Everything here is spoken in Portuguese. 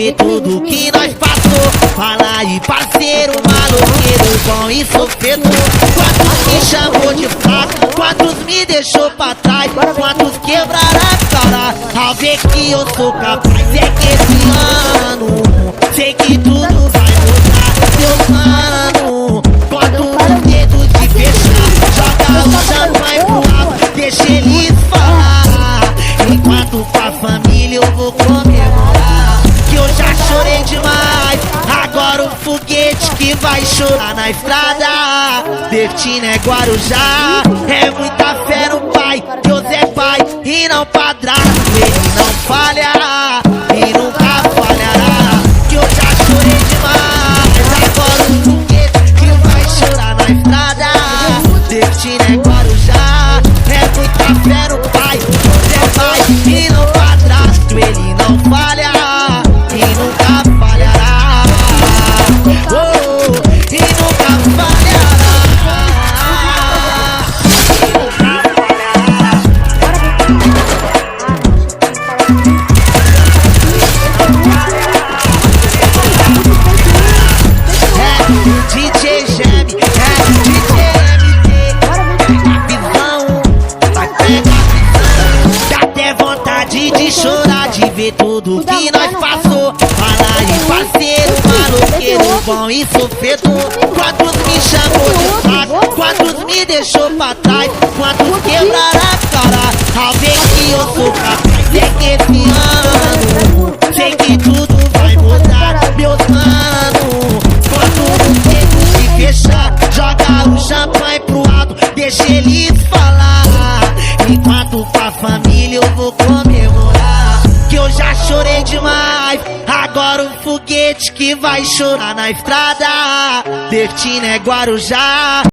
ver tudo que nós passou. Fala aí, parceiro, maloqueiro, bom e sofredor. Quantos me chamou de fraco, quantos me deixou pra trás, quantos quebraram a cara ao ver que eu sou capaz. É que esse ano sei que tudo vai mudar, meu mano. Conto os dedos de fechar, joga o champanhe pro alto, deixa eles falar. Enquanto com a família eu vou comemorar, que eu já chorei demais. Agora o foguete que vai chorar na estrada. Destino é Guarujá, é muita fé no pai. Deus é pai e não padrasto, ele não falhará e nunca falhará. Que eu já chorei demais. Agora o foguete que vai chorar na estrada. Destino é Guarujá, é muita fé no pai. Deus é pai e não padrasto, ele não falhará e nunca falhará. Oh, e nunca falhará. É DJ Geme, é DJ MT. A visão vai pegar a visão. Dá até vontade de chorar, de ver tudo que nós passou. Fala aí, parceiro, maloqueiro, bom e sofredor. Quantos me chamou de fraco, quantos me deixou pra trás, quantos quebraram a cara ao ver que eu sou capaz. É que esse ano sei que tudo vai mudar, meus mano. Quanto os dedos de fechar, joga o champanhe pro alto, deixa eles falar. Enquanto com a família eu vou comemorar, que eu já chorei demais. Agora o foguete que vai chorar na estrada. Destino é Guarujá.